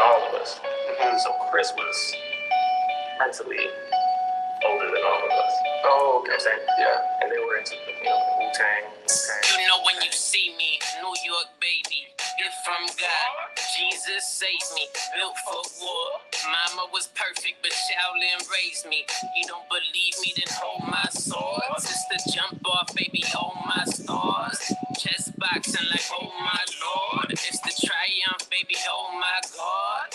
all of us. So Chris was mentally older than all of us. Oh, okay. You know what I'm saying? Yeah. And they were into, Wu-Tang. You know when you see me, New York baby, gift from God, Jesus saved me, built for war. Mama was perfect, but Shaolin raised me. You don't believe me, then hold my sword. Sister jump off, baby, hold my stars. Chest boxing like, oh my Lord. It's the triumph, baby, oh my God.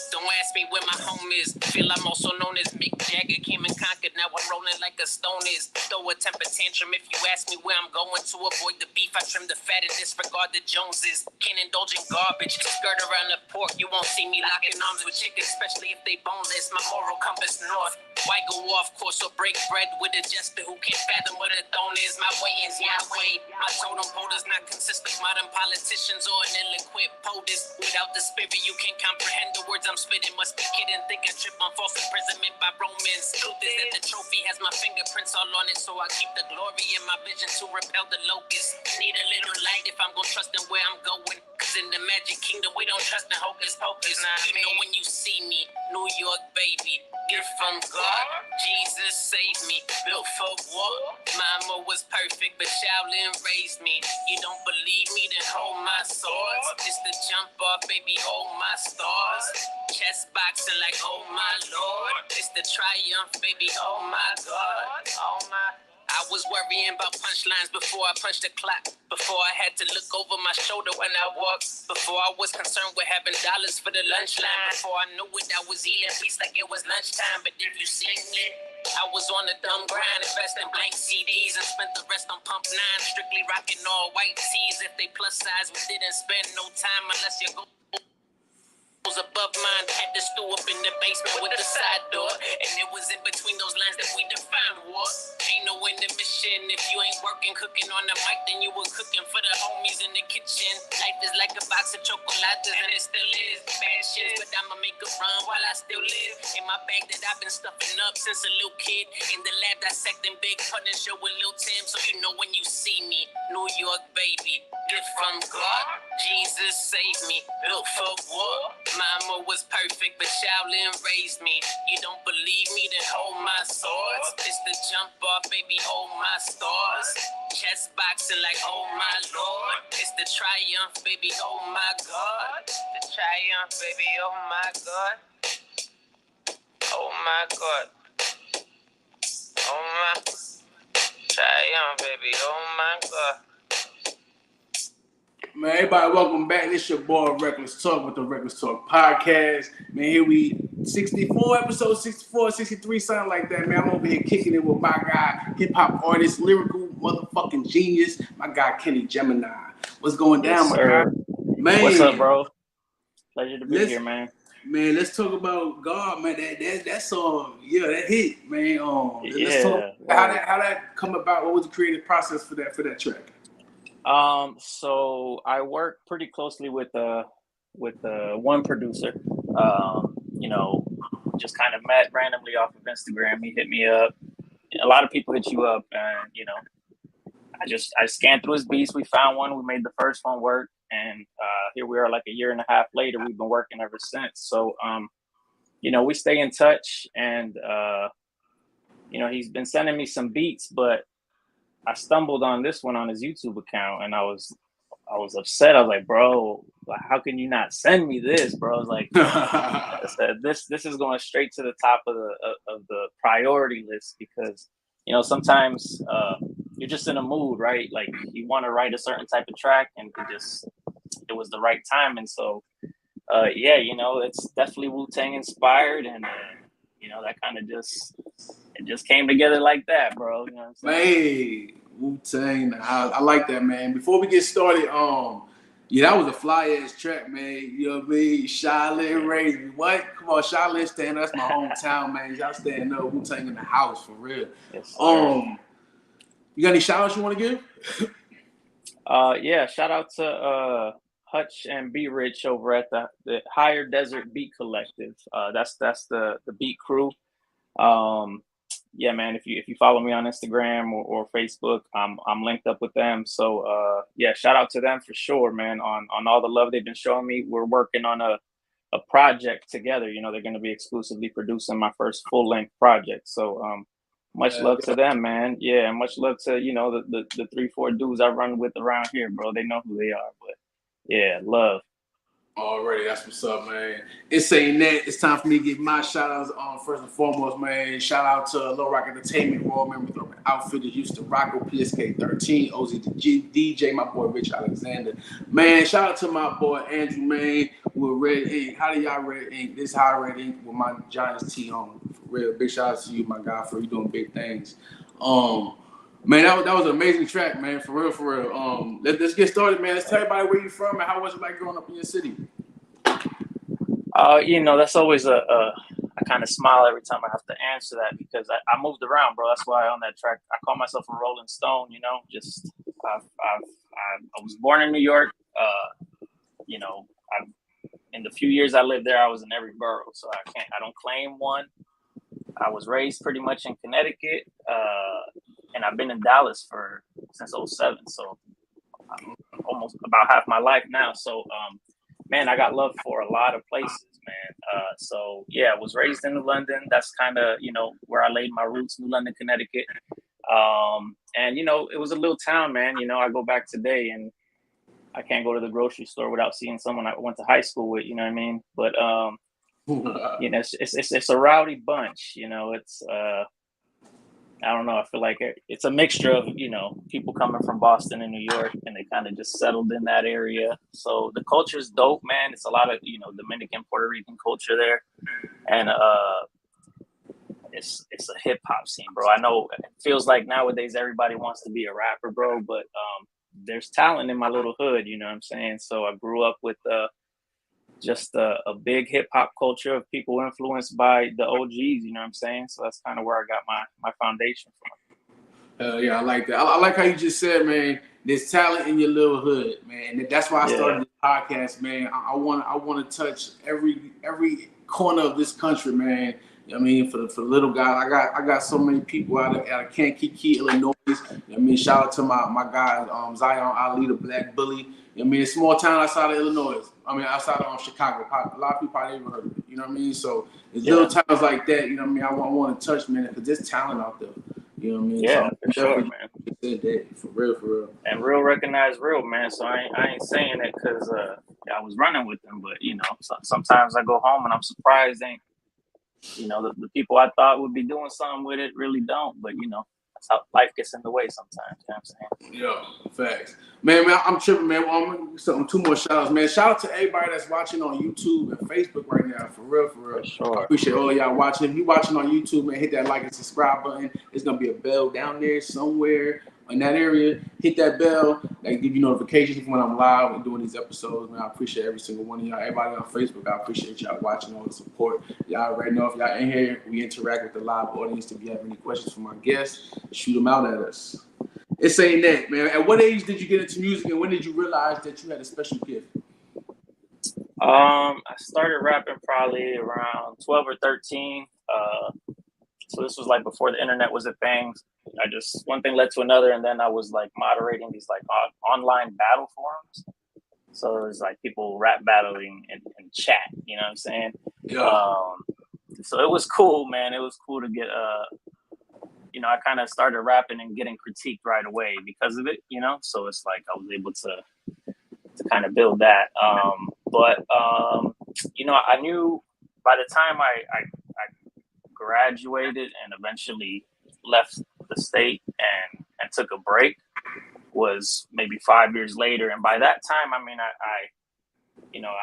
Don't ask me where my home is. Feel I'm also known as Mick Jagger. Came and conquered, now I'm rolling like a stone is. Throw a temper tantrum if you ask me where I'm going to avoid the beef. I trim the fat and disregard the Joneses. Can't indulge in garbage. Skirt around the pork. You won't see me locking arms with chickens, especially if they boneless. My moral compass north. Why go off course or break bread with a jester who can't fathom what a throne is? My way is Yahweh. My totem pole does not consist of modern politicians or an ill-equipped POTUS. Without the spirit, you can't comprehend the words I'm spitting. Must be kidding, think I trip on false imprisonment by Romans. Truth is that the trophy has my fingerprints all on it, so I keep the glory in my vision to repel the locust. Need a little light if I'm gonna trust in where I'm going. Cause in the magic kingdom, we don't trust in hocus pocus. You know when you see me, New York baby, gift from God, Jesus saved me, built for war. Mama was perfect, but Shaolin raised me. You don't believe me, then hold my swords. It's the jump off, baby, hold my stars. Chest boxing like, oh my Lord. It's the triumph, baby, oh my God. Oh my. I was worrying about punchlines before I punched the clock. Before I had to look over my shoulder when I walked. Before I was concerned with having dollars for the lunch line. Before I knew it, I was eating peace like it was lunchtime. But if you see me, I was on the dumb grind, investing blank CDs and spent the rest on Pump 9. Strictly rocking all white tees. If they plus size, we didn't spend no time unless you go above mine. Had the stool up in the basement with a side door, and it was in between those lines that we defined war. Ain't no intermission if you ain't working, cooking on the mic, then you were cooking for the homies in the kitchen. Life is like a box of chocolates, and it still is. Bad shit, but I'ma make a run while I still live. In my bag that I've been stuffing up since a little kid. In the lab dissecting big punisher with Lil Tim, so you know when you see me, New York baby, gift from God, Jesus saved me, built for war. Mama was perfect, but Shaolin raised me. You don't believe me, then hold my swords. It's the jump off, baby, hold my stars. Chest boxing like, oh my Lord. It's the triumph, baby, oh my God. The triumph, baby, oh my God. Oh my God. Oh my triumph, baby, oh my God. Man, everybody, welcome back. This your boy Reckless Talk with the Reckless Talk podcast. Man, here we 64, episode 64, 63, something like that, man. I'm over here kicking it with my guy, hip-hop artist, lyrical motherfucking genius, my guy Kenny Gemini. What's going down, my guy? Man, what's up, bro? Pleasure to be here, man. Man, let's talk about God, man. That song, yeah, that hit, man. Let's talk about how that come about. What was the creative process for that track? So I work pretty closely with one producer. Just kind of met randomly off of Instagram. He hit me up. A lot of people hit you up, and I scanned through his beats. We found one. We made the first one work, and here we are, like a year and a half later. We've been working ever since. So we stay in touch, and he's been sending me some beats, but I stumbled on this one on his YouTube account, and I was upset. I was like, bro, how can you not send me this, bro? I was like, I said, this is going straight to the top of the priority list, because sometimes you're just in a mood, right? Like you want to write a certain type of track, and it was the right time. And so it's definitely Wu-Tang inspired, and that kind of just came together like that, bro. You know what I'm saying? Hey, Wu-Tang, I like that, man. Before we get started, that was a fly ass track, man. You know what I mean? Shaolin raised me. What? Come on, Shaolin stand up. That's my hometown, man. Y'all stand up. Wu-Tang in the house for real. Yes, sir. You got any shout outs you want to give? Shout out to Hutch and B Rich over at the Higher Desert Beat Collective. That's the beat crew. Man, if you follow me on Instagram or Facebook, I'm linked up with them. So shout out to them for sure, man, on all the love they've been showing me. We're working on a project together. You know, they're going to be exclusively producing my first full length project. So much love to them, man. Yeah, much love to, you know, the 3-4 dudes I run with around here, bro. They know who they are, but yeah, love. Already, that's what's up, man. It's saying that it's time for me to give my shout outs on first and foremost, man. Shout out to Low Rock Entertainment, Royal Members of Outfitted, Houston Rocco, PSK 13, OZ the DJ, my boy Rich Alexander. Man, shout out to my boy Andrew, man, with Red Ink. How do y'all Red Ink? This how Red Ink with my Giants tee on. For real, big shout out to you, my guy, for you doing big things. Man, that was an amazing track, man. For real, for real. Let's get started, man. Let's tell everybody where you from and how was it like growing up in your city. You know, that's always I kind of smile every time I have to answer that because I moved around, bro. That's why on that track I call myself a Rolling Stone. You know, just I was born in New York. You know, in the few years I lived there, I was in every borough, so I don't claim one. I was raised pretty much in Connecticut, and I've been in Dallas since 2007, so almost about half my life now. So, man, I got love for a lot of places, man. So yeah, I was raised in New London. That's kind of, you know, where I laid my roots, New London, Connecticut. And you know, it was a little town, man. You know, I go back today and I can't go to the grocery store without seeing someone I went to high school with. You know what I mean? But you know, it's a rowdy bunch. You know, it's I don't know. I feel like it's a mixture of, you know, people coming from Boston and New York, and they kind of just settled in that area. So the culture is dope, man. It's a lot of, you know, Dominican, Puerto Rican culture there, and it's a hip hop scene, bro. I know it feels like nowadays everybody wants to be a rapper, bro, but there's talent in my little hood. You know what I'm saying? So I grew up with just a big hip hop culture of people influenced by the OGs, you know what I'm saying? So that's kind of where I got my foundation from. Yeah, I like that. I like how you just said, man, there's talent in your little hood, man. And that's why I started this podcast, man. I want to touch every corner of this country, man. I mean, for the little guy, I got so many people out of Kankakee, Illinois. I mean, shout out to my guys, Zion Ali, the Black Bully. I mean, it's a small town outside of Illinois. I mean, outside of Chicago. A lot of people probably never heard of it. You know what I mean? So it's little towns like that. You know what I mean? I want to touch, man, because there's talent out there. You know what I mean? Yeah, so for sure, man. Said that, for real. And real recognize real, man. So I ain't saying it because I was running with them, but you know, sometimes I go home and I'm surprised you know, the people I thought would be doing something with it really don't. But you know, that's how life gets in the way sometimes. You know what I'm saying? Yeah, facts. Man, I'm tripping, man. Well, I'm two more shout outs, man. Shout out to everybody that's watching on YouTube and Facebook right now. For real. For sure. I appreciate all of y'all watching. If you're watching on YouTube, man, hit that like and subscribe button. There's going to be a bell down there somewhere in that area. Hit that bell. That give you notifications when I'm live and doing these episodes, man. I appreciate every single one of y'all. Everybody on Facebook, I appreciate y'all watching, all the support. Y'all already know if y'all in here, we interact with the live audience. If you have any questions for my guests, shoot them out at us. It's saying that, man. At what age did you get into music, and when did you realize that you had a special gift? I started rapping probably around 12 or 13. So this was like before the internet was a thing. One thing led to another, and then I was like moderating these like online battle forums. So it was like people rap battling and chat, you know what I'm saying? Yeah. So it was cool, man. It was cool to get you know, I kind of started rapping and getting critiqued right away because of it, you know? So it's like I was able to kind of build that. But you know, I knew by the time I graduated and eventually left the state and took a break was maybe 5 years later. And by that time, I mean, I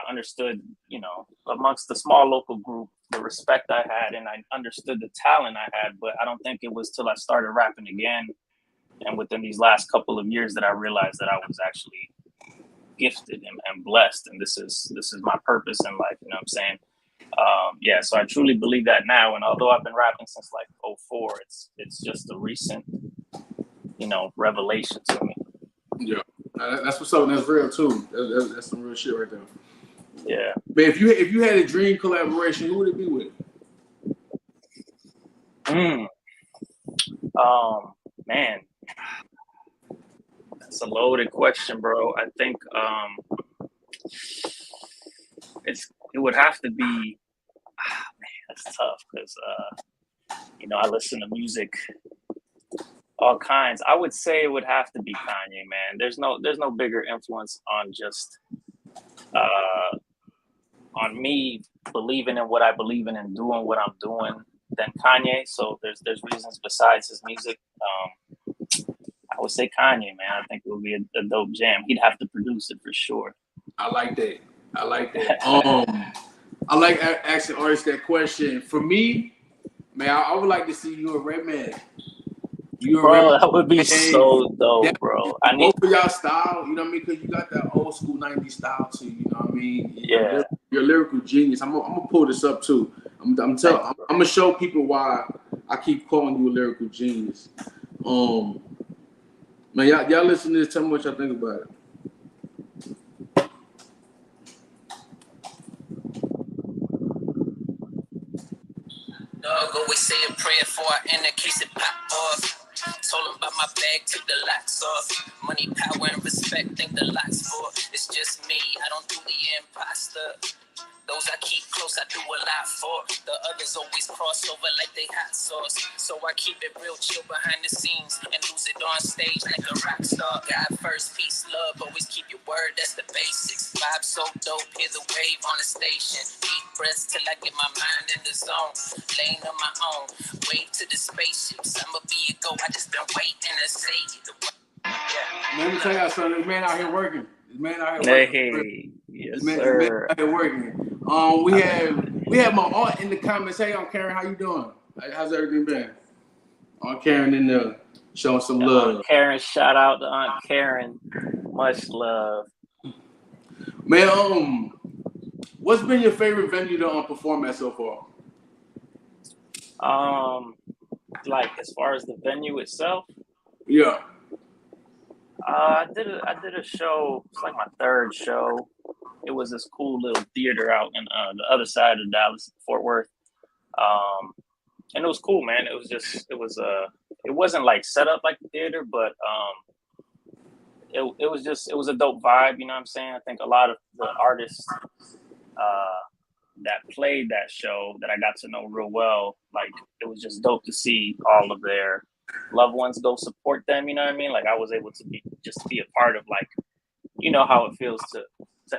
understood, you know, amongst the small local group, the respect I had, and I understood the talent I had, but I don't think it was till I started rapping again and within these last couple of years that I realized that I was actually gifted and blessed, and this is my purpose in life, you know what I'm saying? Yeah, so I truly believe that now, and although I've been rapping since like 2004, it's just a recent, you know, revelation to me. Yeah, that's what's up, and that's real too. That's some real shit right there. Yeah. But if you had a dream collaboration, who would it be with? Man, that's a loaded question, bro. I think it's it would have to be, man, that's tough because, you know, I listen to music, all kinds. I would say it would have to be Kanye, man. There's no bigger influence on just, on me believing in what I believe in and doing what I'm doing than Kanye. So there's reasons besides his music. I would say Kanye, man. I think it would be a dope jam. He'd have to produce it for sure. I like that. I like asking artists that question. For me, man, I would like to see you and Redman. Bro, that would be so dope, bro. I need both of y'all style, you know what I mean? Because you got that old school 90s style too, you know what I mean? Yeah. You're a lyrical genius. I'm gonna pull this up too. I'm gonna show people why I keep calling you a lyrical genius. Man, y'all listen to this. Tell me what y'all think about it. Dog always say a prayer before I enter, case it pop off. Told him about my bag, took the locks off. Money, power, and respect, think the locks for. It's just me, I don't do the imposter. Those I keep close, I do a lot for. The others always cross over like they hot sauce. So I keep it real chill behind the scenes and lose it on stage like a rock star. God first, peace, love, always keep your word, that's the basics. Vibe so dope, hear the wave on the station. Deep breaths till I get my mind in the zone. Lane on my own, wave to the spaceships. I'ma be a go, I just been waiting to say it. Let me tell y'all something. This man out here working. Hey, yes, sir. This man out here working. We have my aunt in the comments. Hey, Aunt Karen, how you doing? How's everything been? Aunt Karen in there showing some love. Aunt Karen, shout out to Aunt Karen. Much love. Man, what's been your favorite venue to perform at so far? Like as far as the venue itself? Yeah. I did a show. It's like my third show. It was this cool little theater out in the other side of Dallas, Fort Worth. And it was cool, man. It wasn't like set up like the theater, but it was a dope vibe. You know what I'm saying? I think a lot of the artists that played that show that I got to know real well, like it was just dope to see all of their loved ones go support them. You know what I mean? Like I was able to be a part of, like, you know how it feels to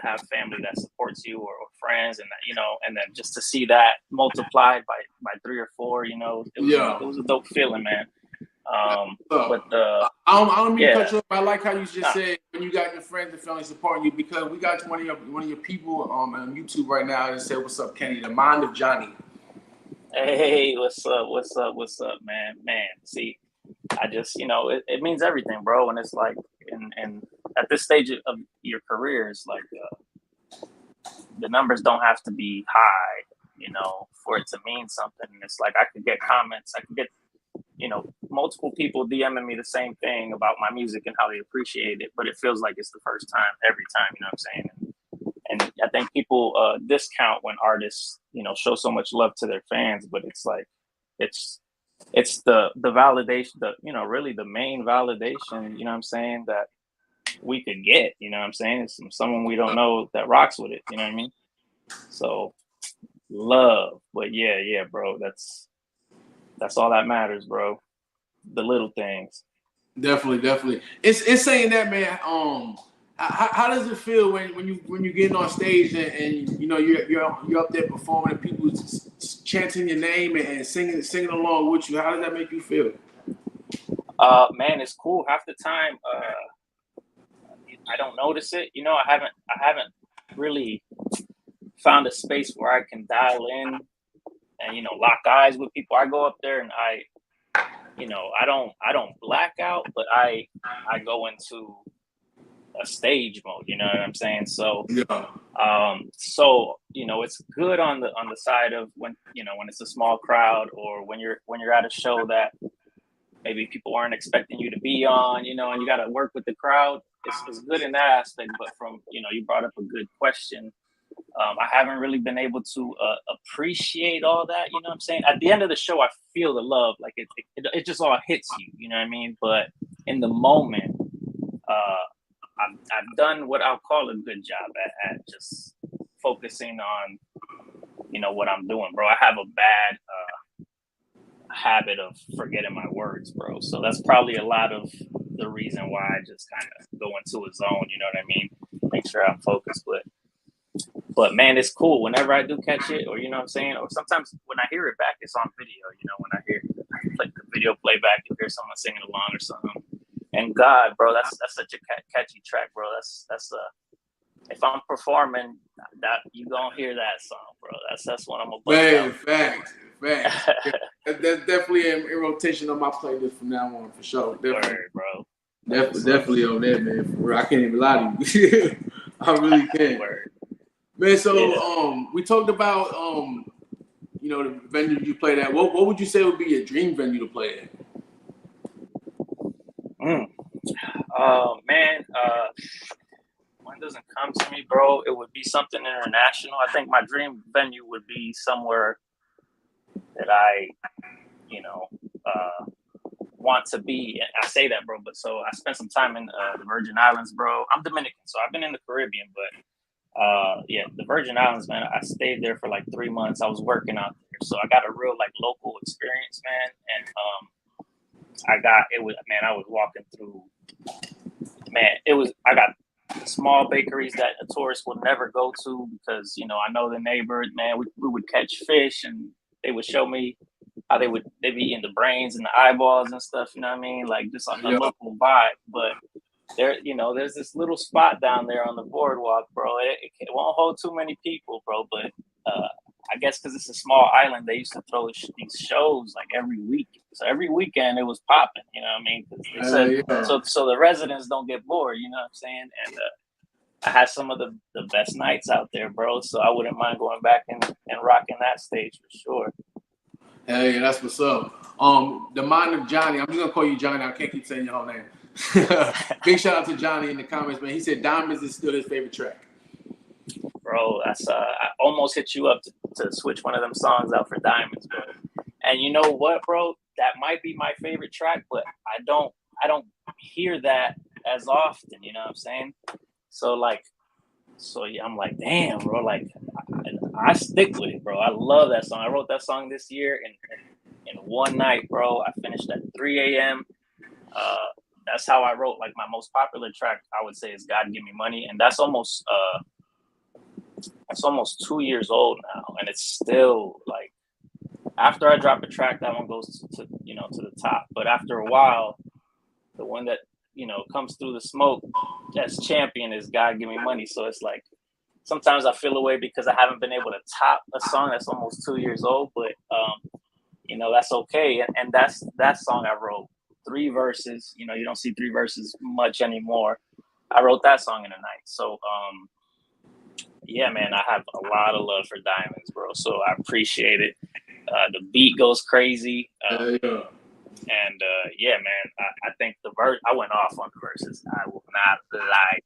have family that supports you or friends, and that, you know, and then just to see that multiplied by 3 or 4, you know, it was a dope feeling, man. But I don't mean to cut you off. I like how you just said when you got your friends and family supporting you, because we got one of your people on YouTube right now that said, "What's up, Kenny? The mind of Johnny." Hey, what's up, man? See, I just, you know, it means everything, bro. And it's like, and at this stage of your career, it's like the numbers don't have to be high, you know, for it to mean something. And it's like I could get comments, I could get, you know, multiple people DMing me the same thing about my music and how they appreciate it, but it feels like it's the first time every time, you know what I'm saying? And I think people discount when artists, you know, show so much love to their fans, but it's like, it's the validation, you know, really the main validation, you know what I'm saying, that we could get, you know what I'm saying? It's from someone we don't know that rocks with it, you know what I mean? So love, but yeah, bro, that's all that matters, bro. The little things. Definitely. It's saying that, man. How does it feel when you getting on stage and you know you're up there performing and people chanting your name and singing along with you? How does that make you feel? Man, it's cool. Half the time, I don't notice it. You know, I haven't really found a space where I can dial in and, you know, lock eyes with people. I go up there and I don't black out, but I go into a stage mode, you know what I'm saying? So so, you know, it's good on the side of when, you know, when it's a small crowd or when you're at a show that maybe people aren't expecting you to be on, you know, and you got to work with the crowd. It's good in that aspect, but from, you know, you brought up a good question. I haven't really been able to appreciate all that, you know what I'm saying? At the end of the show, I feel the love, like it just all hits you, you know what I mean? But in the moment, I've done what I'll call a good job at just focusing on, you know, what I'm doing, bro. I have a bad habit of forgetting my words, bro. So that's probably a lot of the reason why I just kind of go into a zone, you know what I mean? Make sure I'm focused. But man, it's cool whenever I do catch it, or you know what I'm saying? Or sometimes when I hear it back, it's on video, you know, when I hear like the video playback, you hear someone singing along or something. And God, bro, that's such a catchy track, bro. That's if I'm performing, that you gonna hear that song, bro. That's what I'm gonna play. Man, facts. That's definitely in rotation on my playlist from now on, for sure. Definitely, word, bro. Definitely on that, man. For real, I can't even lie to you. I really can't. Word. Man, so we talked about you know, the venue you played at. What would you say would be your dream venue to play at? Man, one doesn't come to me, bro. It would be something international. I think my dream venue would be somewhere that I, you know, want to be. And I say that, bro, but so I spent some time in the Virgin Islands, bro. I'm Dominican, so I've been in the Caribbean, but yeah, the Virgin Islands, man, I stayed there for like 3 months. I was working out there, so I got a real like local experience, man. And I was walking through, man, I got small bakeries that a tourist would never go to because, you know, I know the neighbors, man. We would catch fish and they would show me how they'd be eating the brains and the eyeballs and stuff, you know what I mean? Like just on the local vibe. But there, you know, there's this little spot down there on the boardwalk, bro. It won't hold too many people, bro, but I guess because it's a small island, they used to throw these shows like every week. So every weekend it was popping, you know what I mean? They said, so the residents don't get bored, you know what I'm saying? And I had some of the best nights out there, bro. So I wouldn't mind going back and rocking that stage for sure. Hell yeah, that's what's up. The mind of Johnny, I'm just gonna call you Johnny. I can't keep saying your whole name. Big shout out to Johnny in the comments, man. He said Diamonds is still his favorite track. Bro, that's I almost hit you up to switch one of them songs out for Diamonds, bro. And you know what, bro? That might be my favorite track, but I don't hear that as often, you know what I'm saying? So yeah, I'm like, damn, bro, like I stick with it, bro. I love that song. I wrote that song this year in one night, bro. I finished at 3 a.m. That's how I wrote like my most popular track, I would say, is God Give Me Money. And that's almost 2 years old now. And it's still like, after I drop a track, that one goes to the top. But after a while, the one that, you know, comes through the smoke, that's champion, is God Give Me Money. So it's like, sometimes I feel away because I haven't been able to top a song that's almost 2 years old, but you know, that's okay. And that song I wrote 3 verses. You know, you don't see 3 verses much anymore. I wrote that song in a night. So yeah, man, I have a lot of love for Diamonds, bro. So I appreciate it. The beat goes crazy. And yeah, man, I think the verse, I went off on the verses. I will not lie.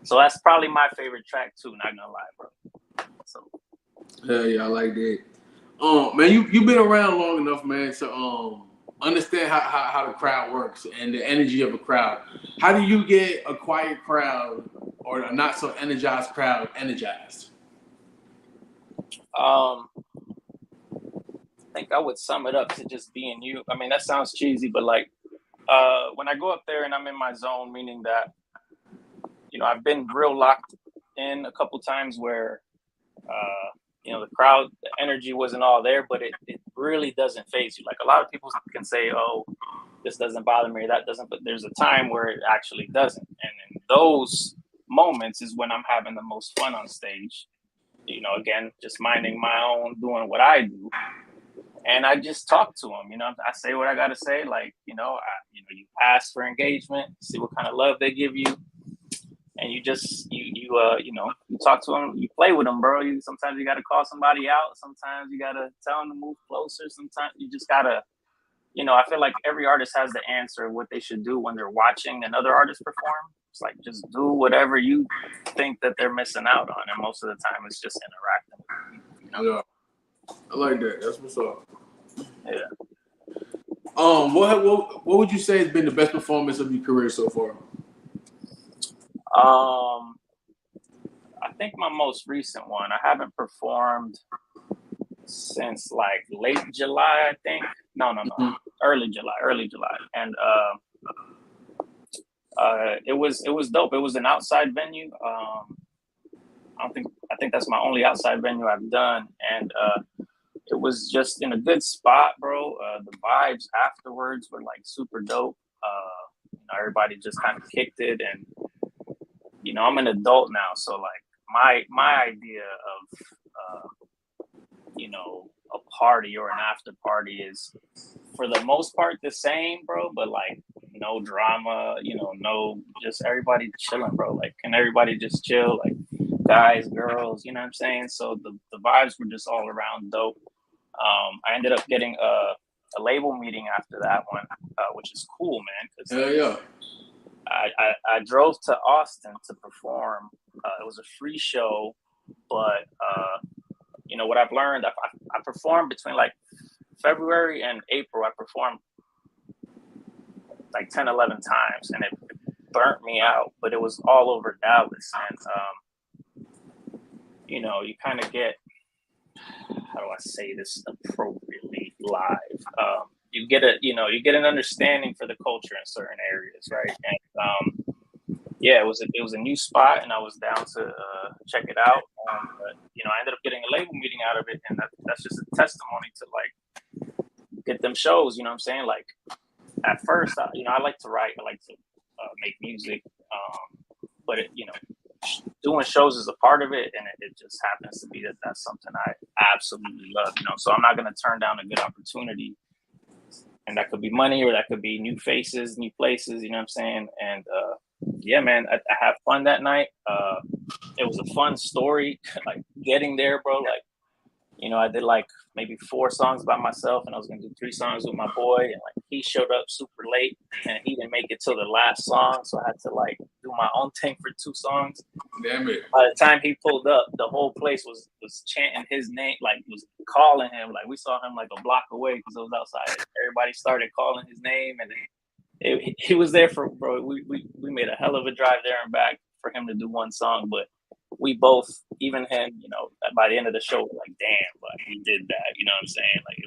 So that's probably my favorite track too, not gonna lie, bro. So yeah, I like that. Man, you've been around long enough, man, to understand how the crowd works and the energy of a crowd. How do you get a quiet crowd or a not so energized crowd energized? I think I would sum it up to just being you. I mean, that sounds cheesy, but like when I go up there and I'm in my zone, meaning that, you know, I've been real locked in a couple times where, you know, the crowd, the energy wasn't all there, but it really doesn't faze you. Like a lot of people can say, oh, this doesn't bother me, that doesn't, but there's a time where it actually doesn't. And in those moments is when I'm having the most fun on stage. You know, again, just minding my own, doing what I do. And I just talk to them, you know, I say what I got to say. Like, you know, you ask for engagement, see what kind of love they give you. And you just, you talk to them, you play with them, bro. Sometimes you got to call somebody out. Sometimes you got to tell them to move closer. Sometimes you just got to, you know, I feel like every artist has the answer of what they should do when they're watching another artist perform. It's like, just do whatever you think that they're missing out on. And most of the time it's just interacting. You know? Yeah. I like that. That's what's up. Yeah. What would you say has been the best performance of your career so far? I think my most recent one. I haven't performed since like late July, I think. No, early July, and it was dope. It was an outside venue. I think that's my only outside venue I've done, and it was just in a good spot, bro. The vibes afterwards were like super dope. Everybody just kind of kicked it, and I'm an adult now, so like my idea of a party or an after party is for the most part the same, bro, but like no drama, no, just everybody chilling, bro. Like, can everybody just chill, like guys, girls, you know what I'm saying? So the vibes were just all around dope. I ended up getting a label meeting after that one, which is cool, man, because I drove to Austin to perform. It was a free show, but what I've learned, I performed between like February and April. I performed like 10, 11 times, and it burnt me out, but it was all over Dallas. And, you kind of get, how do I say this appropriately live? You get an understanding for the culture in certain areas, right? And it was a new spot, and I was down to check it out. I ended up getting a label meeting out of it, and that's just a testimony to like get them shows. You know what I'm saying? Like at first, I like to write, I like to make music, but doing shows is a part of it, and it just happens to be that's something I absolutely love. So I'm not going to turn down a good opportunity. And that could be money, or that could be new faces, new places, you know what I'm saying? And yeah, man, I had fun that night. It was a fun story, like getting there, bro. Like, I did like maybe 4 songs by myself, and I was gonna do 3 songs with my boy, and like he showed up super late, and he didn't make it till the last song, so I had to like do my own thing for 2 songs. Damn it! By the time he pulled up, the whole place was chanting his name, like was calling him. Like we saw him like a block away because it was outside. Everybody started calling his name, and he was there for, bro. We made a hell of a drive there and back for him to do 1 song, but we both, even him, by the end of the show, like, damn, like he did that. You know what I'm saying? Like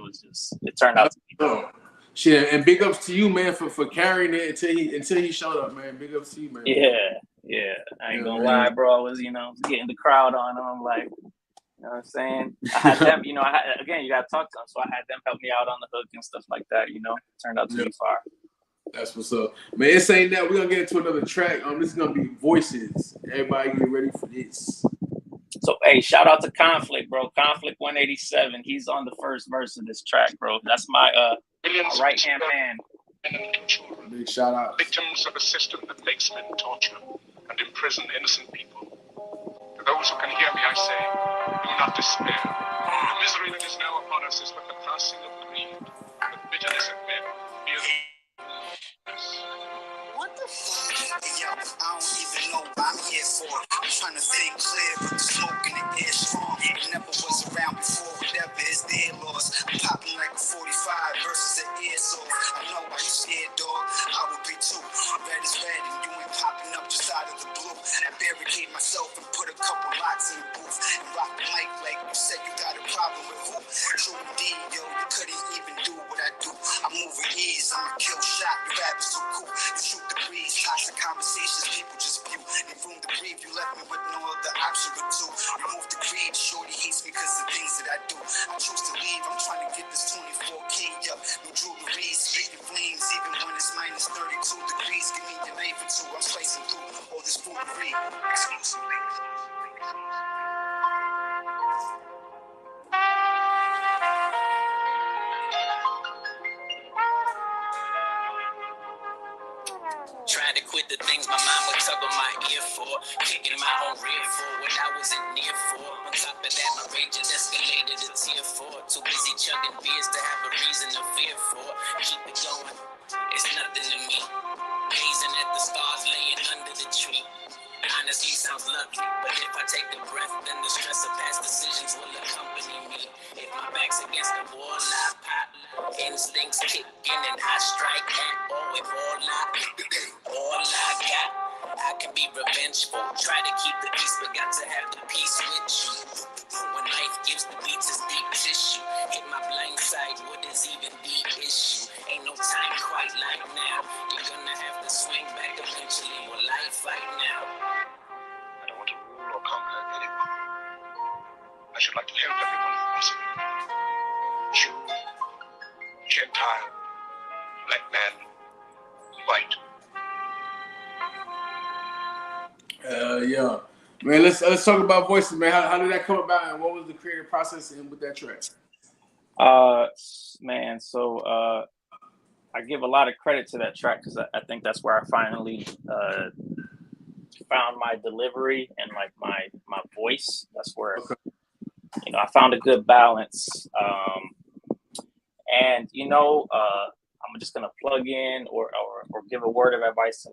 it turned out to be dope. Shit, and big ups to you, man, for carrying it until he showed up, man. Big ups to you, man. Yeah. I ain't gonna lie, bro. I was, getting the crowd on him, like, you know what I'm saying? I had them, you gotta talk to them, so I had them help me out on the hook and stuff like that. Turned out to be fire. That's what's up, man. It's ain't that. We're gonna get into another track. This is gonna be voices. Everybody get ready for this. So, hey, shout out to Conflict, bro. Conflict 187. He's on the first verse of this track, bro. That's my right-hand man. Big shout out. Victims of a system that makes men torture and imprison innocent people. To those who can hear me, I say, do not despair. The misery that is now upon us is but the passing of greed. The bitterness of men fear the... What the fuck? Yo, I don't even know what I'm here for. I'm trying to think clear, but the smoke in the air strong. It never was around before, whatever is their loss. I'm popping like a 45 versus an airsoft. I know why you scared, dog. I would be too. Red is red, and you ain't popping up just out of the blue. I barricade myself and put a couple locks in the booth and rock the mic like you said you got a problem with who? True indeed, yo, you couldn't even do what I do. I move with ease, I'm a kill shot, your rap is so cool. You shoot the breeze, toxic conversations, people just view. They room to breathe, you left me with no other option but to remove the greed. Shorty hates me cause of the things that I do. I choose to leave, I'm trying to get this 24K up. No jewelry, spitting flames, even when it's minus 32 degrees. Give me your knife or 2, I'm slicing through all this foolery exclusively. Trying to quit the things my mom would tug on my ear for. Kicking my own rear for what I wasn't near for. On top of that, my rage had escalated to tier 4. Too busy chugging beers to have a reason to fear for. Keep it going, it's nothing to me. Gazing at the stars laying under the tree. Honestly sounds lovely, but if I take a breath, then the stress of past decisions will accompany me. If my back's against the wall, I pop. Instincts kick in and I strike at all with all I got. I can be be revengeful. Try to keep the peace, but got to have the peace with you. When life gives the beats its deep tissue, hit my blind side, what is even the issue? Ain't no time quite like now. You're gonna have to swing back eventually. Will life fight now? I don't want to rule or conquer anyone. I should like to help everyone if possible. Jew, Gentile, black man, white. Yeah. Man, let's talk about voices, man. How did that come about, and what was the creative process in with that track? Man, so I give a lot of credit to that track because I think that's where I finally found my delivery and like my voice. That's where I found a good balance. And I'm just gonna plug in or give a word of advice to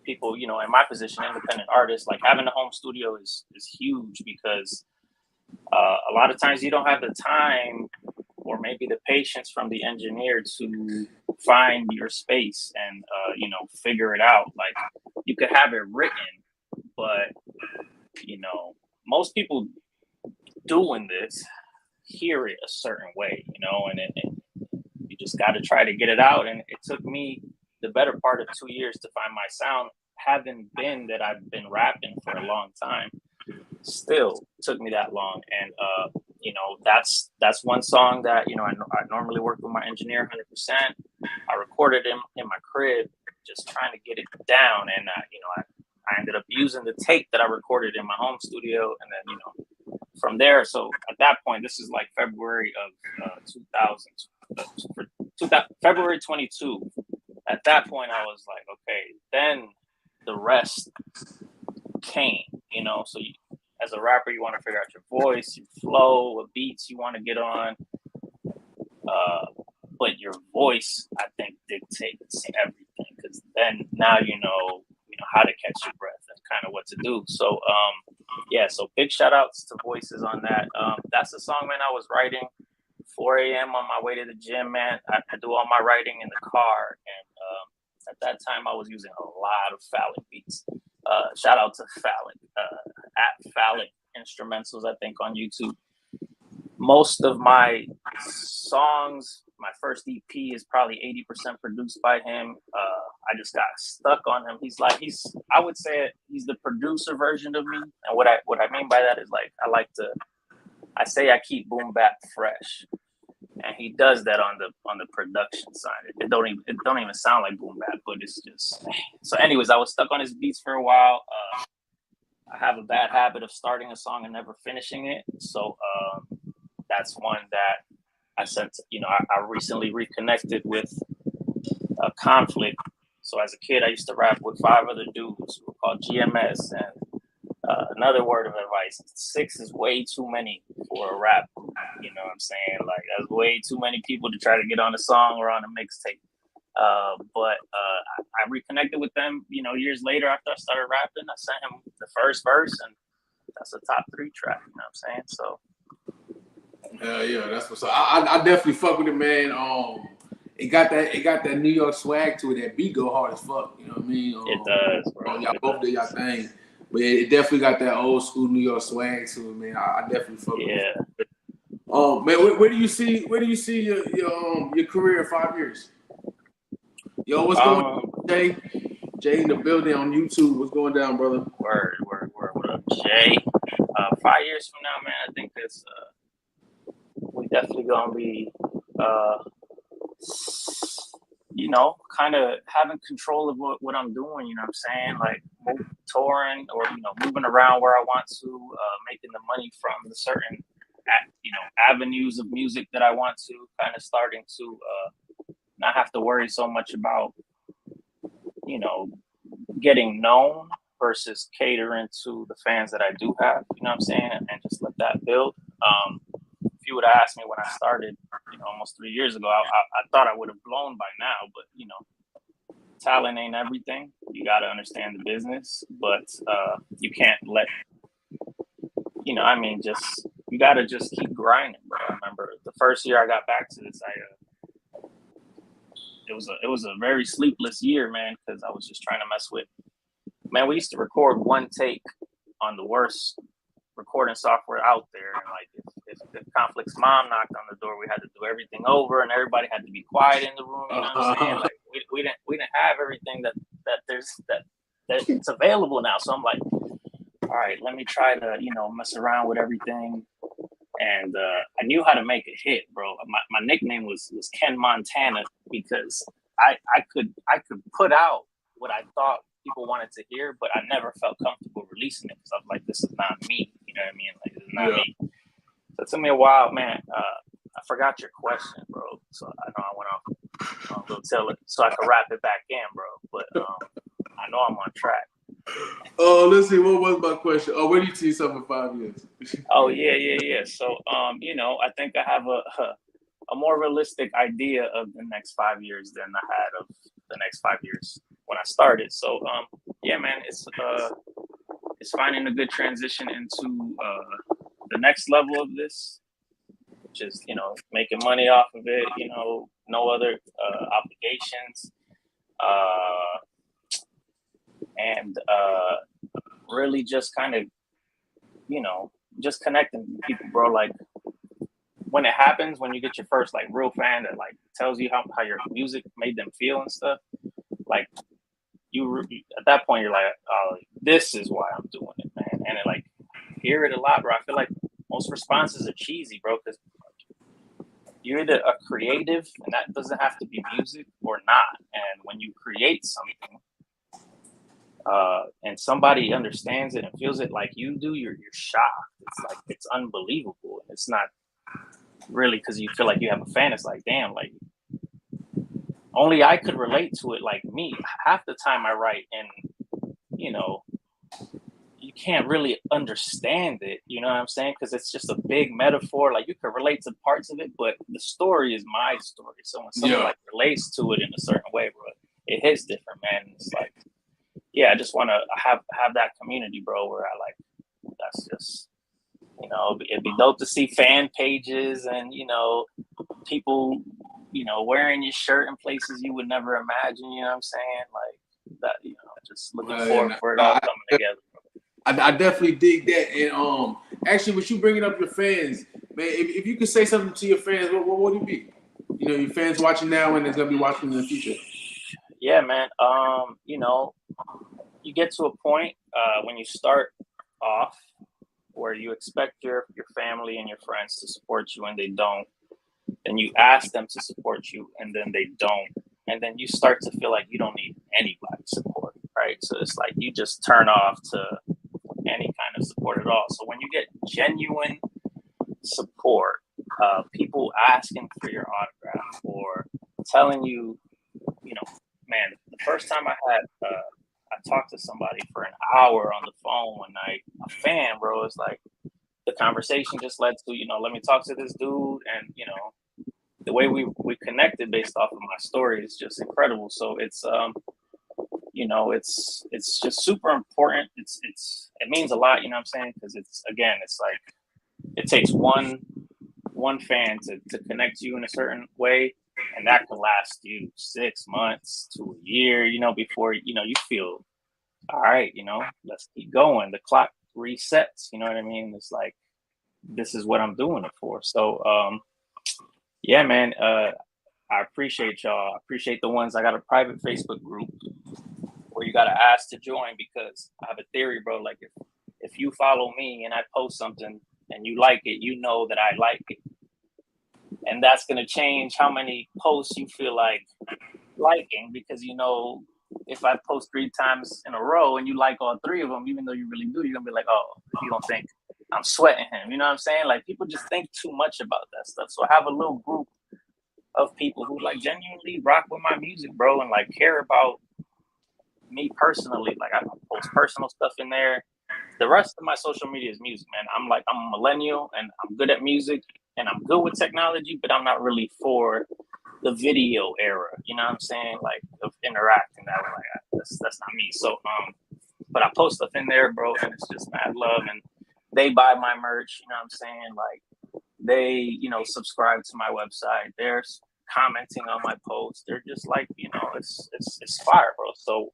people, in my position, independent artists. Like having a home studio is huge because a lot of times you don't have the time or maybe the patience from the engineer to find your space and figure it out. Like you could have it written, but most people doing this hear it a certain way, and you just got to try to get it out. And it took me the better part of 2 years to find my sound. Having been that I've been rapping for a long time, still took me that long. And that's one song that I normally work with my engineer 100%. I recorded him in my crib, just trying to get it down, and I ended up using the tape that I recorded in my home studio, and then from there. So at that point, this is like February of 2000, February 22. At that point, I was like, okay, then the rest came, so as a rapper, you want to figure out your voice, your flow, what beats you want to get on. But your voice, I think, dictates everything, because then now you know how to catch your breath and kind of what to do. So so big shout outs to voices on that. That's a song, man, I was writing 4 a.m. on my way to the gym, man. I do all my writing in the car, and at that time I was using a lot of Phallic beats. Shout out to Phallic, at Phallic Instrumentals, I think, on YouTube. Most of my songs, my first EP is probably 80% produced by him. I just got stuck on him. I would say he's the producer version of me. And what I mean by that is I say I keep boom bap fresh. And he does that on the production side. It don't even sound like boom bap, but it's just. So anyways, I was stuck on his beats for a while. I have a bad habit of starting a song and never finishing it. So that's one that I sent. I recently reconnected with Conflict. So as a kid, I used to rap with 5 other dudes who were called GMS. And another word of advice: 6 is way too many for a rap group. You know what I'm saying? Like, that's way too many people to try to get on a song or on a mixtape. But I reconnected with them, years later after I started rapping. I sent him the first verse, and that's a top 3 track. You know what I'm saying? So. Yeah, that's what's up. I definitely fuck with it, man. It got that New York swag to it. That beat go hard as fuck. You know what I mean? It does, bro. Y'all both did y'all thing, but it definitely got that old school New York swag to it, man. I definitely fuck with it. Man, where do you see your career in 5 years? Yo, what's going on, Jay? Jay in the building on YouTube. What's going down, brother? Word. What up, Jay? 5 years from now, man, I think it's we definitely gonna be kind of having control of what I'm doing. You know what I'm saying? Like touring or moving around where I want to, making the money from the certain avenues of music that I want to, kind of starting to not have to worry so much about getting known versus catering to the fans that I do have. You know what I'm saying? And just let that build. If you would have asked me when I started, almost 3 years ago, I thought I would have blown by now. But talent ain't everything. You got to understand the business, but you can't let you got to just keep grinding. Bro. I remember the first year I got back to this, it was a very sleepless year, man, because I was just trying to mess with man, we used to record one take on the worst recording software out there. And like if Conflict's mom knocked on the door, we had to do everything over, and everybody had to be quiet in the room. You know what I'm saying? Like we didn't have everything that it's available now. So I'm like, all right, let me try to, you know, mess around with everything. And I knew how to make a hit, bro. My nickname was Ken Montana because I could put out what I thought people wanted to hear, but I never felt comfortable releasing it because I was like, this is not me. You know what I mean? Like, this is not me. So it took me a while, man. I forgot your question, bro. So I know I went off a little tail so I could wrap it back in, bro. But I know I'm on track. Oh, let's see. What was my question? Oh, where do you see yourself in 5 years? Oh, yeah. So, you know, I think I have a more realistic idea of the next 5 years than I had of the next 5 years when I started. So, yeah, man, it's finding a good transition into the next level of this, which is, you know, making money off of it, you know, no other obligations, and really just kind of, you know, just connecting with people, bro. Like when it happens, when you get your first like real fan that like tells you how your music made them feel and stuff, like you at that point you're like, oh, this is why I'm doing it, man. And it, like hear it a lot, bro. I feel like most responses are cheesy, bro, because you're either a creative, and that doesn't have to be music, or not. And when you create something, and somebody understands it and feels it like you do, you're shocked. It's like, it's unbelievable. It's not really because you feel like you have a fan. It's like, damn, like only I could relate to it like me. Half the time I write and, you know, you can't really understand it, you know what I'm saying? Because it's just a big metaphor. Like you can relate to parts of it, but the story is my story. So when someone like relates to it in a certain way, bro, it hits different, man. It's like, yeah, I just want to have that community, bro, where I like, that's just, you know, it'd be dope to see fan pages and, you know, people, you know, wearing your shirt in places you would never imagine, you know what I'm saying? Like that, you know, just looking forward for it all coming together. I definitely dig that. And actually, with you bringing up your fans, man, if you could say something to your fans, what would it be? You know, your fans watching now and they're gonna be watching in the future. Yeah, man. You know, you get to a point when you start off where you expect your family and your friends to support you and they don't. Then you ask them to support you and then they don't. And then you start to feel like you don't need anybody's support, right? So it's like you just turn off to any kind of support at all. So when you get genuine support, people asking for your autograph or telling you, you know, man, the first time I talked to somebody for an hour on the phone one night, a fan, bro, it's like the conversation just led to, you know, let me talk to this dude. And, you know, the way we connected based off of my story is just incredible. So it's, you know, it's just super important. It means a lot, you know what I'm saying? Because it's, again, it's like, it takes one fan to connect you in a certain way. And that could last you 6 months to a year, you know, before, you know, you feel, all right, you know, let's keep going. The clock resets, you know what I mean? It's like, this is what I'm doing it for. So, yeah, man, I appreciate y'all. I appreciate the ones. I got a private Facebook group where you got to ask to join because I have a theory, bro. Like if you follow me and I post something and you like it, you know that I like it. And that's going to change how many posts you feel like liking because, you know, if I post 3 times in a row and you like all 3 of them, even though you really do, you're going to be like, oh, you don't think I'm sweating him. You know what I'm saying? Like people just think too much about that stuff. So I have a little group of people who like genuinely rock with my music, bro, and like care about me personally. Like I post personal stuff in there. The rest of my social media is music, man. I'm a millennial and I'm good at music and I'm good with technology, but I'm not really for the video era. You know what I'm saying? Like of interacting that way. Like that's not me. So but I post stuff in there, bro, and it's just mad love. And they buy my merch, you know what I'm saying? Like they, you know, subscribe to my website. They're commenting on my posts. They're just like, you know, it's fire, bro. So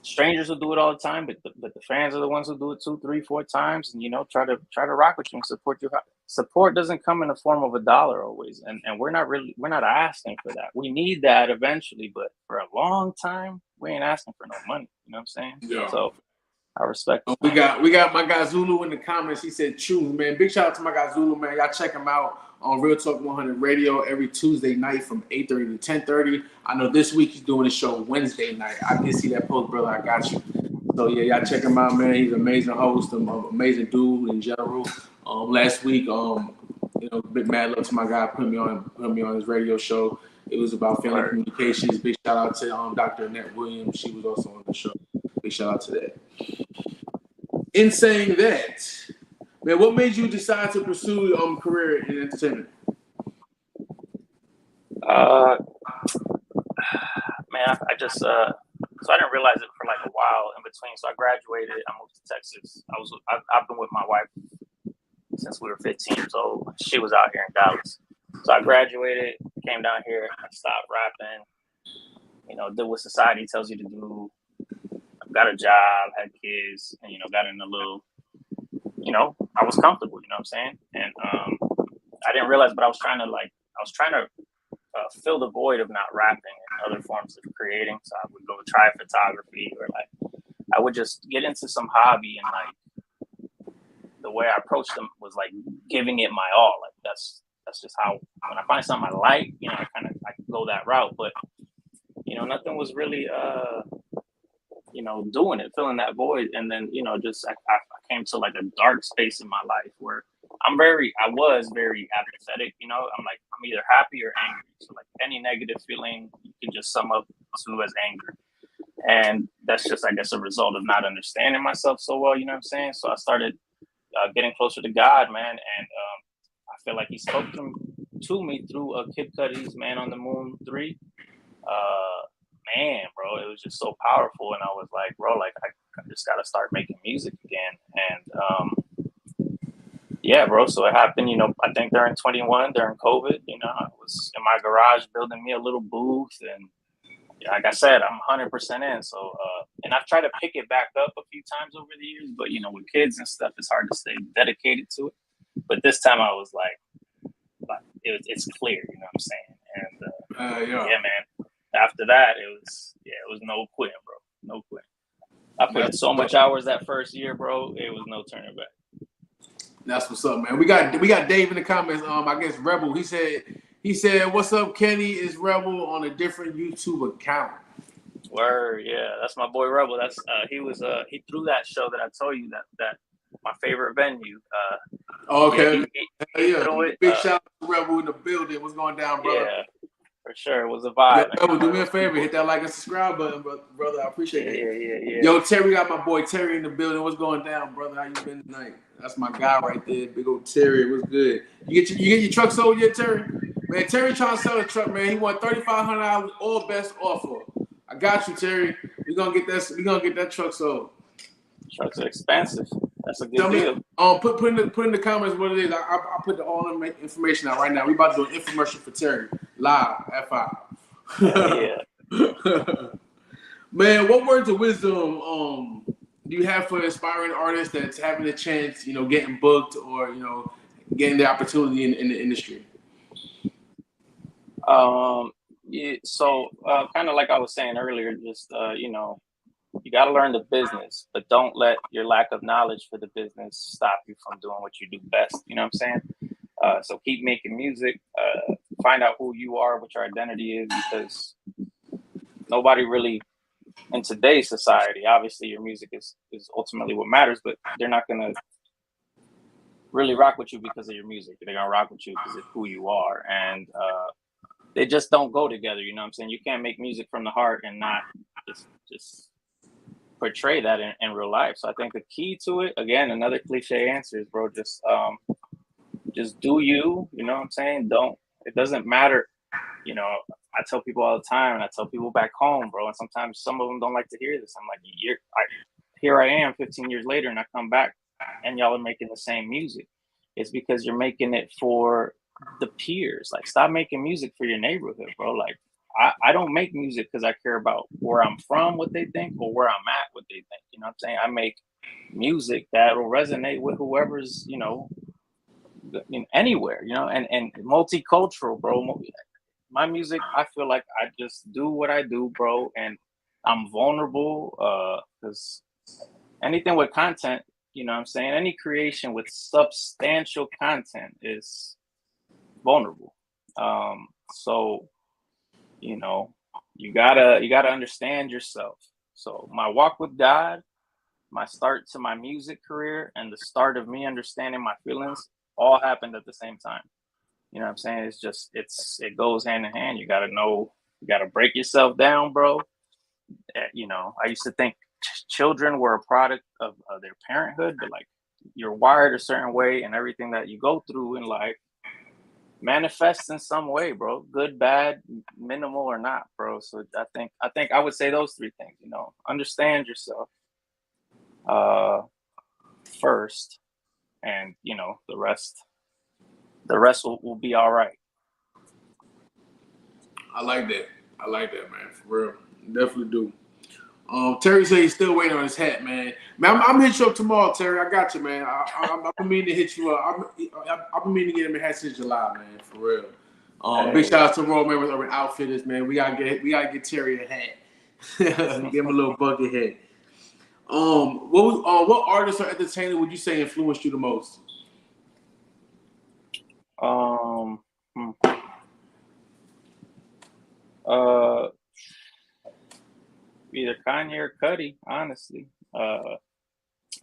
strangers will do it all the time, but the fans are the ones who do it 2, 3, 4 times, and try to rock with you and support you. Support doesn't come in the form of $1 always, and we're not asking for that. We need that eventually, but for a long time, we ain't asking for no money. You know what I'm saying? Yeah. So I respect. We got my guy Zulu in the comments. He said, "True, man. Big shout out to my guy Zulu, man. Y'all check him out on Real Talk 100 Radio every Tuesday night from 8:30 to 10:30. I know this week he's doing a show Wednesday night. I did see that post, brother. I got you. So yeah, y'all check him out, man. He's an amazing host, amazing dude in general. Last week, big mad love to my guy put me on his radio show. It was about family communications. Big shout out to Dr. Annette Williams. She was also on the show. Big shout out to that. In saying that, man, what made you decide to pursue career in entertainment? Man, I just so I didn't realize it for like a while in between. So I graduated. I moved to Texas. I've been with my wife since we were 15 years old. She was out here in Dallas. So I graduated, came down here, I stopped rapping. Did what society tells you to do. Got a job, had kids, and got in a little. I was comfortable. You know what I'm saying? And I didn't realize, but I was trying to fill the void of not rapping and other forms of creating. So I would go try photography, or I would just get into some hobby, and the way I approached them was giving it my all. That's just how, when I find something I like, I could go that route. But nothing was really doing it, filling that void. And then I came to a dark space in my life where I was very apathetic. I'm either happy or angry. So any negative feeling you can just sum up to as anger. And that's just, I guess, a result of not understanding myself so well. You know what I'm saying? So I started getting closer to God, man. And I feel like he spoke to me through Kid Cudi's Man on the Moon 3. Man, bro, it was just so powerful. And I was like, bro, I just got to start making music again. And yeah, bro. So it happened, I think during 21, during COVID, I was in my garage building me a little booth. And like I said, I'm 100% in. So, and I've tried to pick it back up a few times over the years, but with kids and stuff, it's hard to stay dedicated to it. But this time I was it's clear, you know what I'm saying? And yeah, man. After that, it was no quitting, bro. No quitting. I put in so much hours that first year, bro. It was no turning back. That's what's up, man. We got Dave in the comments. I guess Rebel. He said, "What's up, Kenny? Is Rebel on a different YouTube account?" Word, yeah. That's my boy Rebel. That's he threw that show that I told you that my favorite venue. Okay. He threw it. Big shout out to Rebel in the building. What's going down, brother? Yeah. For sure, it was a vibe. Yo, do me a favor, hit that like and subscribe button, brother. I appreciate it. Yeah. Yo, Terry, got my boy Terry in the building. What's going down, brother? How you been tonight? That's my guy right there, big old Terry. What's good? You get your truck sold yet, Terry? Man, Terry trying to sell a truck, man. He won $3,500 all best offer. I got you, Terry. We're gonna get that truck sold. Trucks are expensive. That's a good deal. Put in the comments what it is. I put all the information out right now. We about to do an infomercial for Terry live at 5. Yeah. Man, what words of wisdom do you have for aspiring artists that's having a chance, getting booked or getting the opportunity in the industry? Yeah. So kind of like I was saying earlier, just you got to learn the business, but don't let your lack of knowledge for the business stop you from doing what you do best. You know what I'm saying? So keep making music, find out who you are, what your identity is, because nobody really, in today's society, obviously your music is ultimately what matters, but they're not going to really rock with you because of your music. They're going to rock with you because of who you are. And they just don't go together. You know what I'm saying? You can't make music from the heart and not just portray that in real life. So I think the key to it, again, another cliche answer is, bro, just do you know what I'm saying? It doesn't matter. I tell people all the time, and I tell people back home, bro, and sometimes some of them don't like to hear this. I'm like, here I am 15 years later, and I come back and y'all are making the same music. It's because you're making it for the peers. Stop making music for your neighborhood, bro. I don't make music because I care about where I'm from, what they think, or where I'm at, what they think. You know what I'm saying? I make music that'll resonate with whoever's, anywhere, and multicultural, bro. My music, I feel like I just do what I do, bro, and I'm vulnerable because anything with content, you know what I'm saying? Any creation with substantial content is vulnerable. So, you gotta understand yourself. So my walk with God, my start to my music career, and the start of me understanding my feelings all happened at the same time. You know what I'm saying? It goes hand in hand. You gotta know, you gotta break yourself down, bro. I used to think children were a product of their parenthood, but like you're wired a certain way, and everything that you go through in life manifests in some way, bro. Good, bad, minimal or not, bro. So I think I would say those three things. Understand yourself first, and the rest will be all right. I like that, man. For real, definitely do. Terry said he's still waiting on his hat, man. Man, I'm gonna hit you up tomorrow, Terry. I got you, man. I've been meaning to hit you up. I've been meaning to get him a hat since July, man. For real. Big shout out to Royal Members Urban Outfitters, man. We gotta get Terry a hat. Give him a little bucket hat. What artist or entertainer would you say influenced you the most? Either Kanye or Cudi, honestly. I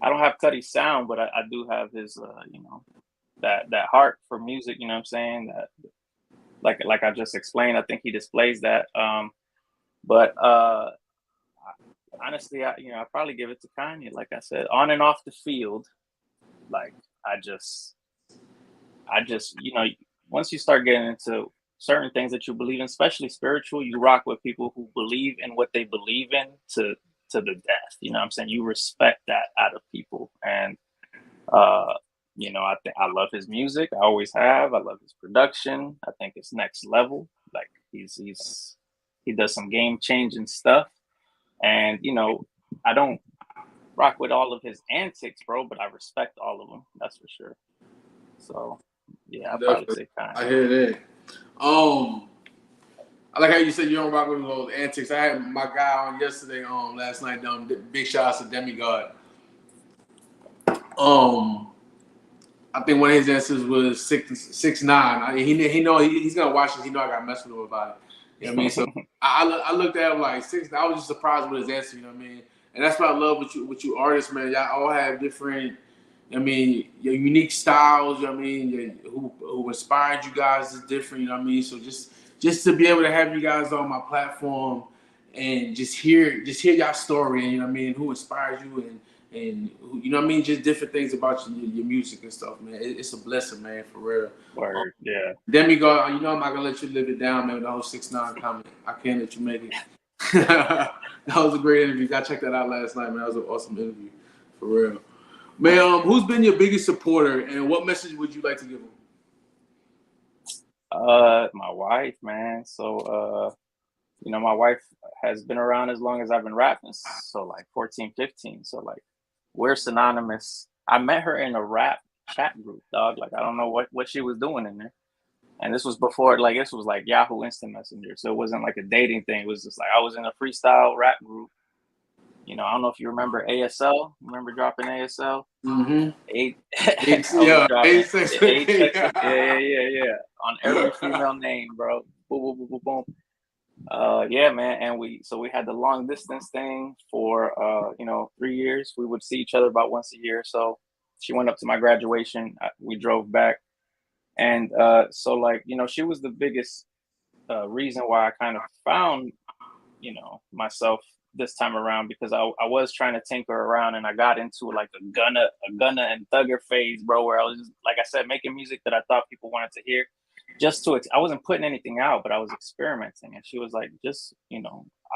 don't have Cudi's sound, but I do have his, that heart for music. You know what I'm saying? That, like I just explained, I think he displays that. But honestly, I probably give it to Kanye. Like I said, on and off the field, like I just, once you start getting into certain things that you believe in, especially spiritual, you rock with people who believe in what they believe in to the death. You know what I'm saying? You respect that out of people. And I love his music. I always have. I love his production. I think it's next level. Like he does some game changing stuff. And I don't rock with all of his antics, bro, but I respect all of them. That's for sure. So yeah, I'll probably say Kanye. I hear that. I like how you said you don't rock with those antics. I had my guy on yesterday, last night. Big shout out to Demigod. I think one of his answers was 6'9". I mean, he know he's gonna watch this. He know I got messed with him about it. You know what I mean? So I looked at him like 6. I was just surprised with his answer. You know what I mean? And that's what I love with you artists, man. Y'all all have different. Your unique styles. You know what I mean? Who inspired you guys is different. You know what I mean? So just to be able to have you guys on my platform and just hear y'all story, and you know what I mean, who inspires you and you know what I mean, just different things about your music and stuff, man. It's a blessing, man, for real. Word, yeah. Demigod, I'm not gonna let you live it down, man. With the whole 6'9" comment, I can't let you make it. That was a great interview. I checked that out last night, man. That was an awesome interview, for real. Man, who's been your biggest supporter, and what message would you like to give them? My wife, man. So, my wife has been around as long as I've been rapping. So like 14, 15. So like we're synonymous. I met her in a rap chat group, dog. Like I don't know what she was doing in there. And this was before, this was like Yahoo Instant Messenger. So it wasn't like a dating thing. It was just like I was in a freestyle rap group. I don't know if you remember ASL. Remember dropping ASL? Mm-hmm. Eight. Yeah. On every female name, bro. Boom, boom, boom, boom, boom. Yeah, man. And we had the long distance thing for 3 years. We would see each other about once a year. So she went up to my graduation. We drove back. And she was the biggest reason why I kind of found, myself this time around, because I was trying to tinker around, and I got into like a gunna and thugger phase, bro, where I was just, like I said, making music that I thought people wanted to hear. I wasn't putting anything out, but I was experimenting. And she was like, just,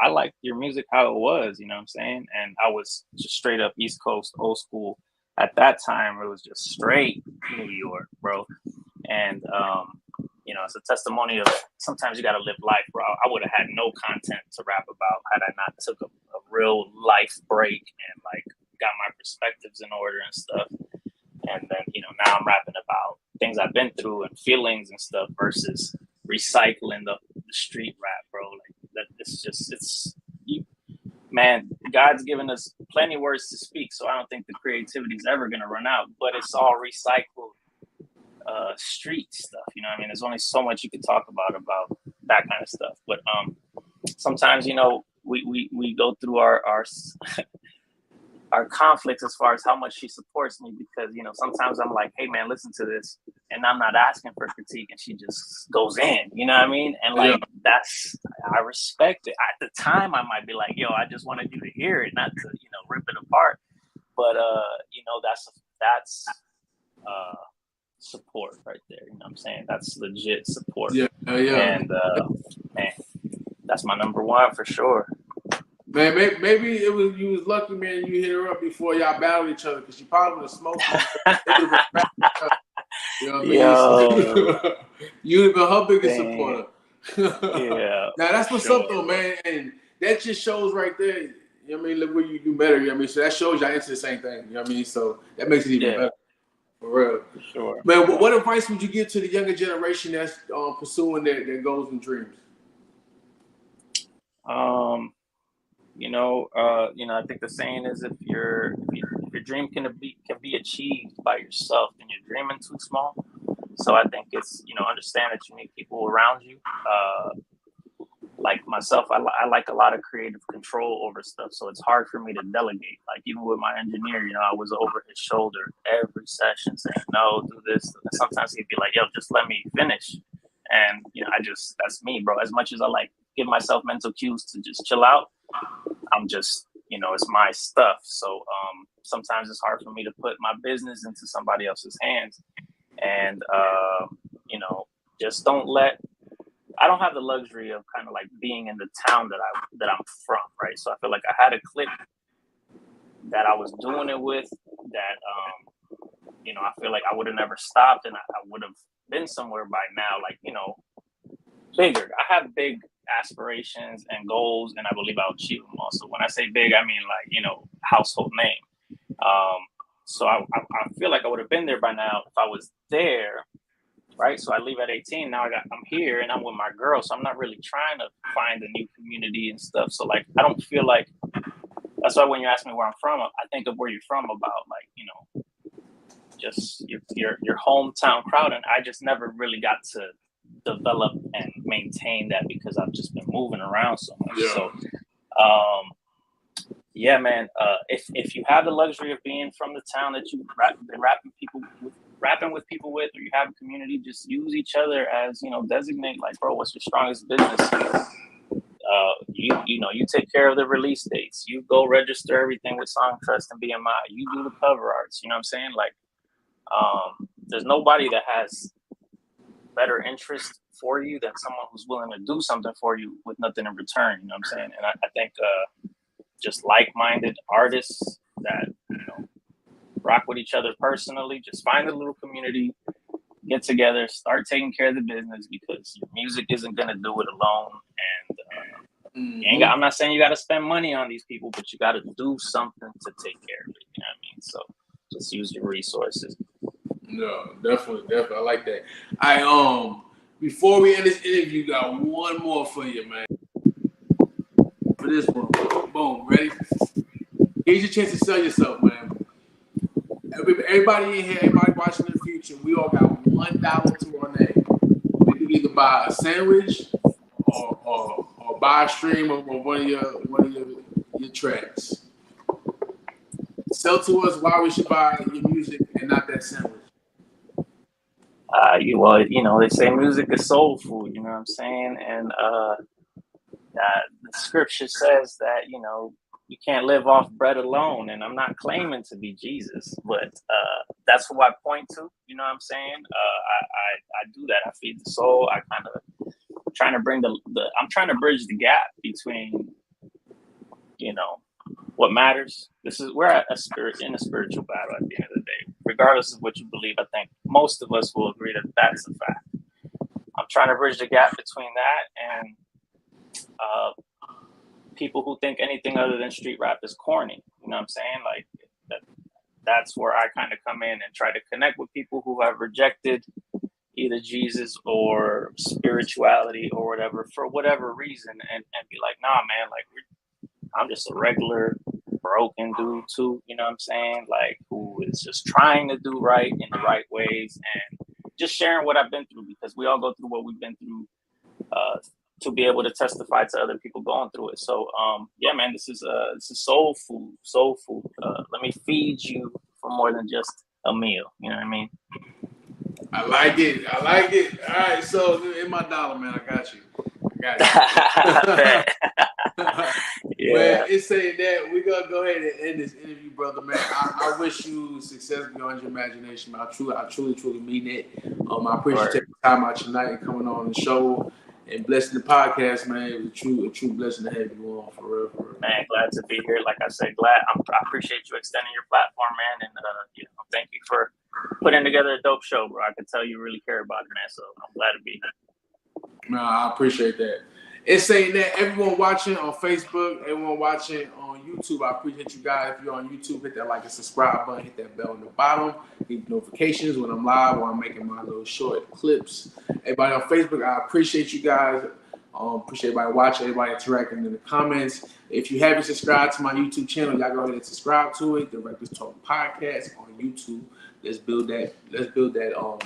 I liked your music how it was, you know what I'm saying? And I was just straight up East Coast, old school. At that time, it was just straight New York, bro. And you know, it's a testimony of sometimes you got to live life, bro. I would have had no content to rap about had I not took a real life break and like got my perspectives in order and stuff. And then, you know, now I'm rapping about things I've been through and feelings and stuff versus recycling the street rap, bro. Like that, man, God's given us plenty of words to speak, so I don't think the creativity is ever gonna run out. But it's all recycled street stuff. You know what I mean? There's only so much you can talk about that kind of stuff. But sometimes, you know, we go through our conflicts as far as how much she supports me, because, you know, sometimes I'm like, hey man, listen to this, and I'm not asking for critique, and she just goes in, you know what I mean? And like, I respect it. At the time I might be like, yo, I just wanted you to hear it, not to, you know, rip it apart. But you know, that's support right there. You know what I'm saying? That's legit support. Yeah. And man, that's my number one for sure. Man, maybe you was lucky, man. You hit her up before y'all battled each other, because she probably would have smoked you. You know what I mean? You'd have been her biggest supporter. Yeah. Now that's what's up though, man, and that just shows right there. You know what I mean? Look where you do better. You know what I mean? So that shows y'all into the same thing. You know what I mean? So that makes it even better. For real. For sure. Man, what advice would you give to the younger generation that's pursuing their goals and dreams? You know, I think the saying is, if your dream can be achieved by yourself, then you're dreaming too small. So I think it's, you know, understand that you need people around you. Like myself, I like a lot of creative control over stuff, so it's hard for me to delegate. Like even with my engineer, you know, I was over his shoulder every session saying, no, do this. And sometimes he'd be like, yo, just let me finish. And, you know, that's me, bro. As much as I like give myself mental cues to just chill out, I'm just, you know, it's my stuff. So sometimes it's hard for me to put my business into somebody else's hands. And, you know, just I don't have the luxury of kind of like being in the town that I'm from, right? So I feel like I had a clique that I was doing it with that, you know, I feel like I would have never stopped, and I would have been somewhere by now, like, you know, bigger. I have big aspirations and goals, and I believe I'll achieve them also. When I say big, I mean like, you know, household name. So I feel like I would have been there by now if I was there, right? So I leave at 18. Now I'm here and I'm with my girl, so I'm not really trying to find a new community and stuff. So like, I don't feel like, that's why when you ask me where I'm from, I think of where you're from about like, you know, just your hometown crowd, and I just never really got to develop and maintain that because I've just been moving around so much. Yeah. So yeah, man, if you have the luxury of being from the town that you've been rapping with people with, or you have a community, just use each other as, you know, designate like, bro, what's your strongest business? You know, you take care of the release dates, you go register everything with Song Trust and BMI, you do the cover arts, you know what I'm saying? Like, there's nobody that has better interest for you than someone who's willing to do something for you with nothing in return, you know what I'm saying? And I think just like-minded artists that, you know, rock with each other personally, just find a little community, get together, start taking care of the business, because your music isn't going to do it alone. And I'm not saying you got to spend money on these people, but you got to do something to take care of it. You know what I mean? So just use your resources. No, definitely. I like that. Before we end this interview, got one more for you, man. For this one, boom, ready? Here's your chance to sell yourself, man. Everybody in here, everybody watching in the future, we all got $1 to our name. We can either buy a sandwich or buy a stream of one of your tracks. Sell to us why we should buy your music and not that sandwich. Well, you know, they say music is soul food, you know what I'm saying? And the scripture says that, you know, you can't live off bread alone. And I'm not claiming to be Jesus, but that's who I point to, you know what I'm saying? I do that. I feed the soul. I kind of trying to bring I'm trying to bridge the gap between, you know, what matters. We're in a spiritual battle at the end of the day. Regardless of what you believe, I think most of us will agree that that's a fact. I'm trying to bridge the gap between that and people who think anything other than street rap is corny. You know what I'm saying? Like that's where I kind of come in and try to connect with people who have rejected either Jesus or spirituality or whatever for whatever reason, and be like, nah, man, like I'm just a regular broken dude too. You know what I'm saying? Like who is just trying to do right in the right ways and just sharing what I've been through, because we all go through what we've been through to be able to testify to other people going through it. So yeah, man, this is soul food. Let me feed you for more than just a meal. You know what I mean? I like it. All right, so in my dollar, man, I got you. Yeah. Man, it's saying that we're gonna go ahead and end this interview, brother, man. I wish you success beyond your imagination, man. I truly mean it. I appreciate you taking time out tonight and coming on the show and blessing the podcast, man. It was a true blessing to have you on for real. Man, glad to be here. Like I said, I appreciate you extending your platform, man, and thank you for putting together a dope show, bro. I can tell you really care about it, man. So I'm glad to be here. No, I appreciate that. It's saying that everyone watching on Facebook, everyone watching on YouTube, I appreciate you guys. If you're on YouTube, hit that like and subscribe button, hit that bell on the bottom, get notifications when I'm live or I'm making my little short clips. Everybody on Facebook, I appreciate you guys. Appreciate everybody watching, everybody interacting in the comments. If you haven't subscribed to my YouTube channel, y'all go ahead and subscribe to it. The Reckless Talk Podcast on YouTube. Let's build that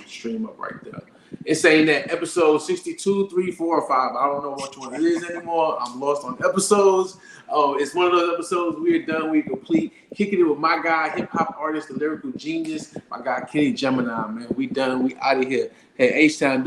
stream up right there. It's saying that episode 62, 3, 4, or 5. I don't know which one it is anymore. I'm lost on episodes. It's one of those episodes we're done, we're complete. Kicking it with my guy, hip hop artist, the lyrical genius, my guy Kenny Gemini, man. We done, we out of here. Hey, H-Town.